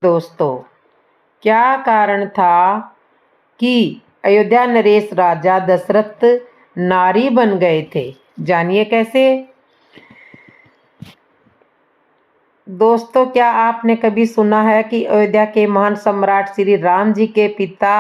दोस्तों, क्या कारण था कि अयोध्या नरेश राजा दशरथ नारी बन गए थे? जानिए कैसे। दोस्तों, क्या आपने कभी सुना है कि अयोध्या के महान सम्राट श्री राम जी के पिता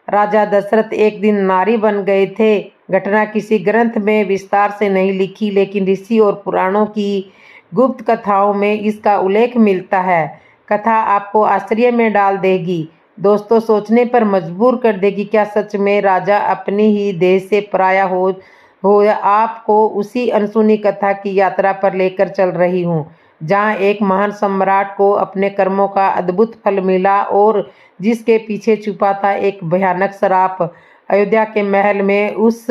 राजा दशरथ एक दिन नारी बन गए थे? घटना किसी ग्रंथ में विस्तार से नहीं लिखी, लेकिन ऋषि और पुराणों की गुप्त कथाओं में इसका उल्लेख मिलता है। कथा आपको आश्चर्य में डाल देगी दोस्तों, सोचने पर मजबूर कर देगी। क्या सच में राजा अपनी ही देश से पराया हो आपको उसी अनसुनी कथा की यात्रा पर लेकर चल रही हूँ, जहाँ एक महान सम्राट को अपने कर्मों का अद्भुत फल मिला और जिसके पीछे छुपा था एक भयानक श्राप। अयोध्या के महल में उस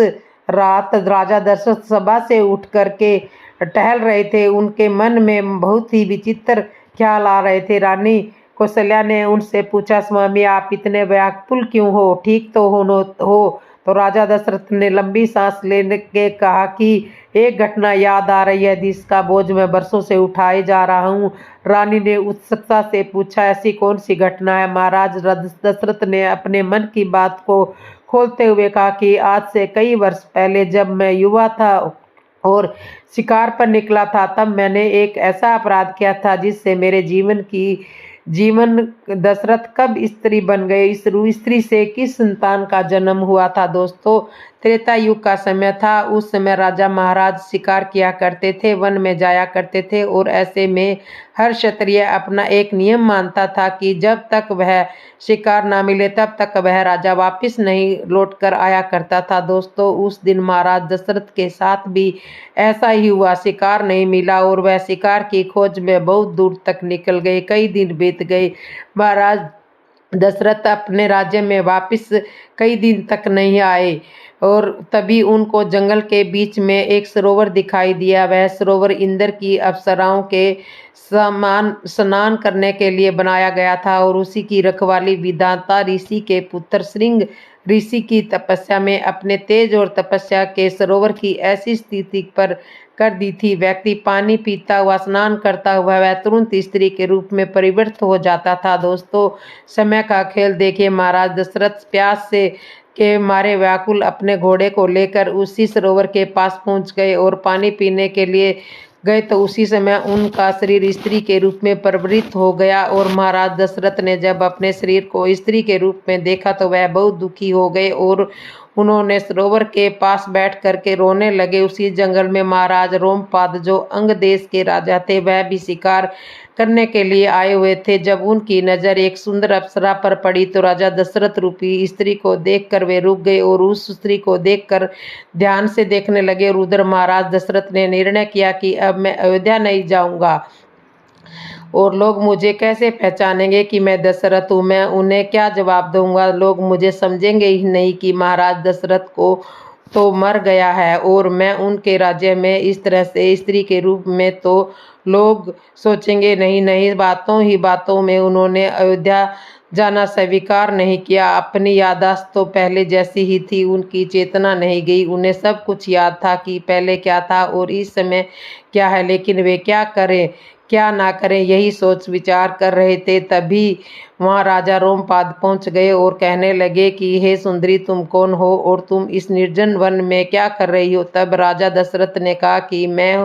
रात राजा दशरथ सभा से उठ करके टहल रहे थे। उनके मन में बहुत ही विचित्र ख्याल आ रहे थे। रानी कौशल्या ने उनसे पूछा, स्वामी आप इतने व्याकुल क्यों हो? ठीक तो हो? तो राजा दशरथ ने लंबी सांस लेने के कहा कि एक घटना याद आ रही है जिसका बोझ मैं बरसों से उठाए जा रहा हूँ। रानी ने उत्सुकता से पूछा, ऐसी कौन सी घटना है? महाराज दशरथ ने अपने मन की बात को खोलते हुए कहा कि आज से कई वर्ष पहले जब मैं युवा था और शिकार पर निकला था, तब मैंने एक ऐसा अपराध किया था जिससे मेरे जीवन दशरथ कब स्त्री बन गए, इस स्त्री से किस संतान का जन्म हुआ था? दोस्तों, त्रेता युग का समय था। उस समय राजा महाराज शिकार किया करते थे, वन में जाया करते थे और ऐसे में हर क्षत्रिय अपना एक नियम मानता था कि जब तक वह शिकार ना मिले तब तक वह राजा वापस नहीं लौट कर आया करता था। दोस्तों, उस दिन महाराज दशरथ के साथ भी ऐसा ही हुआ। शिकार नहीं मिला और वह शिकार की खोज में बहुत दूर तक निकल गए। कई दिन बीत गए। महाराज दशरथ अपने राज्य में वापस कई दिन तक नहीं आए और तभी उनको जंगल के बीच में एक सरोवर दिखाई दिया। वह सरोवर इंद्र की अप्सराओं के समान स्नान करने के लिए बनाया गया था और उसी की रखवाली विधाता ऋषि के पुत्र श्रृंग ऋषि की तपस्या में अपने तेज और तपस्या के सरोवर की ऐसी स्थिति पर कर दी थी। व्यक्ति पानी पीता हुआ, स्नान करता हुआ वह तुरंत स्त्री के रूप में परिवर्तित हो जाता था। दोस्तों, समय का खेल देखिए। महाराज दशरथ प्यास से के मारे व्याकुल अपने घोड़े को लेकर उसी सरोवर के पास पहुंच गए और पानी पीने के लिए गए तो उसी समय उनका शरीर स्त्री के रूप में परिवर्तित हो गया और महाराज दशरथ ने जब अपने शरीर को स्त्री के रूप में देखा तो वह बहुत दुखी हो गए और उन्होंने सरोवर के पास बैठ करके रोने लगे। उसी जंगल में महाराज रोमपाद, जो अंग देश के राजा थे, वह भी शिकार करने के लिए आए हुए थे। जब उनकी नजर एक सुंदर अप्सरा पर पड़ी तो राजा दशरथ रूपी स्त्री को देखकर वे रुक गए और उस स्त्री को देखकर ध्यान से देखने लगे। और उधर महाराज दशरथ ने निर्णय किया कि अब मैं अयोध्या नहीं जाऊंगा और लोग मुझे कैसे पहचानेंगे कि मैं दशरथ हूँ? मैं उन्हें क्या जवाब दूंगा? लोग मुझे समझेंगे ही नहीं कि महाराज दशरथ को तो मर गया है और मैं उनके राज्य में इस तरह से स्त्री के रूप में, तो लोग सोचेंगे नहीं नहीं, बातों ही बातों में उन्होंने अयोध्या जाना स्वीकार नहीं किया। अपनी याददाश्त तो पहले जैसी ही थी, उनकी चेतना नहीं गई। उन्हें सब कुछ याद था कि पहले क्या था और इस समय क्या है, लेकिन वे क्या करें क्या ना करें यही सोच विचार कर रहे थे। तभी वहां राजा रोमपाद पहुंच गए और कहने लगे कि हे सुंदरी, तुम कौन हो और तुम इस निर्जन वन में क्या कर रही हो? तब राजा दशरथ ने कहा कि मैं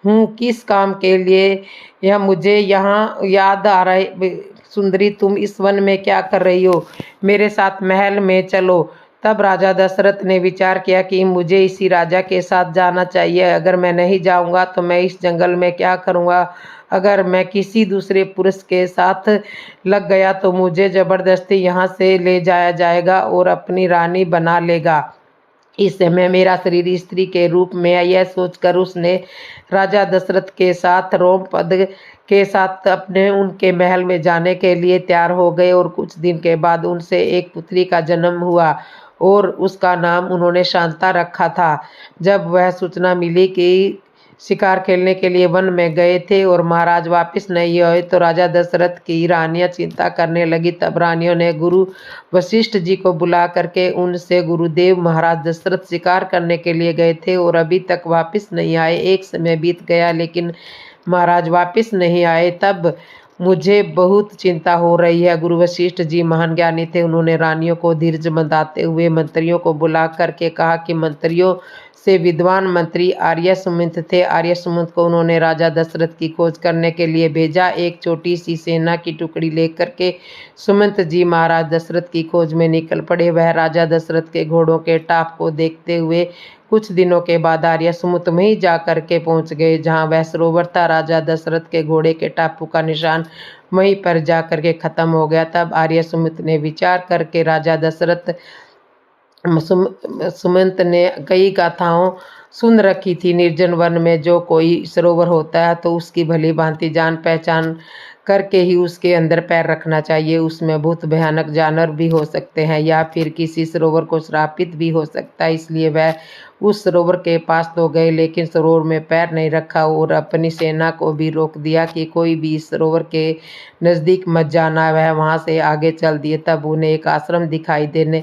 हूँ किस काम के लिए यह मुझे यहाँ याद आ रहा। सुंदरी, तुम इस वन में क्या कर रही हो? मेरे साथ महल में चलो। तब राजा दशरथ ने विचार किया कि मुझे इसी राजा के साथ जाना चाहिए। अगर मैं नहीं जाऊंगा तो मैं इस जंगल में क्या करूंगा? अगर मैं किसी दूसरे पुरुष के साथ लग गया तो मुझे जबरदस्ती यहाँ से ले जाया जाएगा और अपनी रानी बना लेगा। इस समय मेरा शरीर स्त्री के रूप में है। यह सोचकर उसने राजा दशरथ के साथ रोमपद के साथ अपने उनके महल में जाने के लिए तैयार हो गए और कुछ दिन के बाद उनसे एक पुत्री का जन्म हुआ और उसका नाम उन्होंने शांता रखा था। जब वह सूचना मिली कि शिकार खेलने के लिए वन में गए थे और महाराज वापस नहीं आए तो राजा दशरथ की रानियां चिंता करने लगी। तब रानियों ने गुरु वशिष्ठ जी को बुला करके उनसे, गुरुदेव, महाराज दशरथ शिकार करने के लिए गए थे और अभी तक वापस नहीं आए। एक समय बीत गया लेकिन महाराज वापस नहीं आए। तब मुझे बहुत चिंता हो रही है। गुरु वशिष्ठ जी महान ज्ञानी थे। उन्होंने रानियों को धीरज बंधाते हुए मंत्रियों को बुला करके कहा कि मंत्रियों से विद्वान मंत्री आर्य सुमंत थे। आर्य सुमंत को उन्होंने राजा दशरथ की खोज करने के लिए भेजा। एक छोटी सी सेना की टुकड़ी लेकर के सुमंत जी महाराज दशरथ की खोज में निकल पड़े। वह राजा दशरथ के घोड़ों के टाप को देखते हुए कुछ दिनों के बाद आर्य सुमुत में ही जा करके पहुंच गए जहां वह सरोवर था। राजा दशरथ के घोड़े के टापू का निशान वहीं पर जा करके खत्म हो गया। तब आर्य सुमित ने विचार करके राजा दशरथ सुमंत ने कई गाथाओं सुन रखी थी। निर्जन वन में जो कोई सरोवर होता है तो उसकी भली भांति जान पहचान करके ही उसके अंदर पैर रखना चाहिए। उसमें बहुत भयानक जानवर भी हो सकते हैं या फिर किसी सरोवर को श्रापित भी हो सकता है। इसलिए वह उस सरोवर के पास तो गए लेकिन सरोवर में पैर नहीं रखा और अपनी सेना को भी रोक दिया कि कोई भी इस सरोवर के नज़दीक मत जाना। वह वहाँ से आगे चल दिए। तब उन्हें एक आश्रम दिखाई देने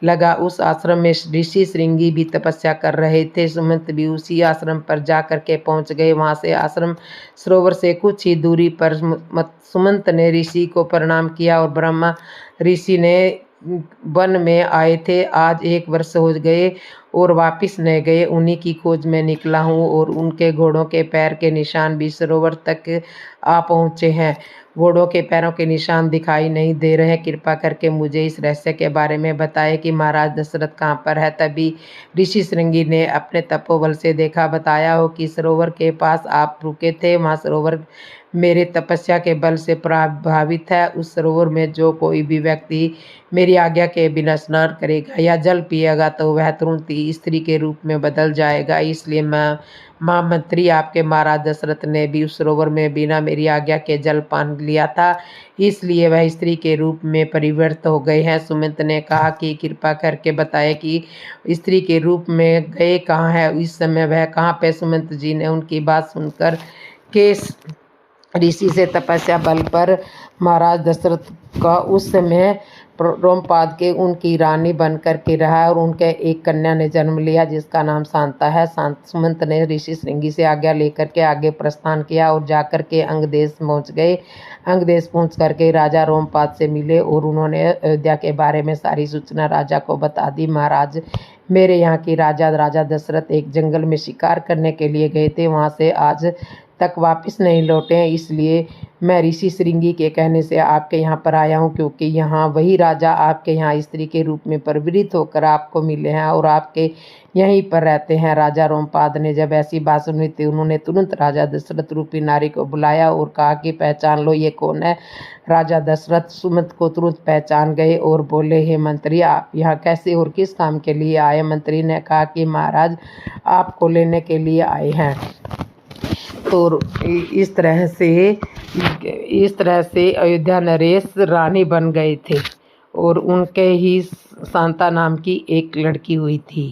लगा। उस आश्रम में ऋषि श्रृंगी भी तपस्या कर रहे थे। सुमंत भी उसी आश्रम पर जा कर के पहुंच गए। वहां से आश्रम सरोवर से कुछ ही दूरी पर सुमंत ने ऋषि को प्रणाम किया और ब्रह्मा ऋषि ने वन में आए थे। आज 1 वर्ष हो गए और वापिस न गए। उन्हीं की खोज में निकला हूँ और उनके घोड़ों के पैर के निशान भी सरोवर तक आ पहुँचे हैं। घोड़ों के पैरों के निशान दिखाई नहीं दे रहे। कृपा करके मुझे इस रहस्य के बारे में बताएं कि महाराज दशरथ कहाँ पर है। तभी ऋषि श्रृंगी ने अपने तपोबल से देखा। बताया हो कि सरोवर के पास आप रुके थे। वहाँ सरोवर मेरे तपस्या के बल से प्रभावित है। उस सरोवर में जो कोई भी व्यक्ति मेरी आज्ञा के बिना स्नान करेगा या जल पिएगा तो वह तुरंत ही स्त्री के रूप में बदल जाएगा। इसलिए मैं महामंत्री आपके महाराज दशरथ ने भी उस सरोवर में बिना मेरी आज्ञा के जल पान लिया था, इसलिए वह स्त्री के रूप में परिवर्तित हो गए हैं। सुमित ने कहा कि कृपा करके बताए कि स्त्री के रूप में गए कहाँ है, इस समय वह कहाँ पे। सुमित जी ने उनकी बात सुनकर के ऋषि से तपस्या बल पर महाराज दशरथ का उस समय रोमपाद के उनकी रानी बनकर के रहा और उनके एक कन्या ने जन्म लिया जिसका नाम शांता है। सुमंत ने ऋषि श्रृंगी से आज्ञा लेकर के आगे प्रस्थान किया और जाकर के अंग देश पहुँच गए। अंग देश पहुँच करके राजा रोमपाद से मिले और उन्होंने अयोध्या के बारे में सारी सूचना राजा को बता दी। महाराज, मेरे यहाँ की राजा दशरथ एक जंगल में शिकार करने के लिए गए थे, वहाँ से आज तक वापस नहीं लौटे हैं। इसलिए मैं ऋषि श्रृंगी के कहने से आपके यहाँ पर आया हूँ, क्योंकि यहाँ वही राजा आपके यहाँ स्त्री के रूप में परिवृत होकर आपको मिले हैं और आपके यहीं पर रहते हैं। राजा रोमपाद ने जब ऐसी बात सुनी थी उन्होंने तुरंत राजा दशरथ रूपी नारी को बुलाया और कहा कि पहचान लो ये कौन है। राजा दशरथ सुमंत को तुरंत पहचान गए और बोले, हे मंत्री, आप यहाँ कैसे और किस काम के लिए आए। मंत्री ने कहा कि महाराज, आपको लेने के लिए आए हैं। तो इस तरह से अयोध्या नरेश रानी बन गए थे और उनके ही शांता नाम की एक लड़की हुई थी।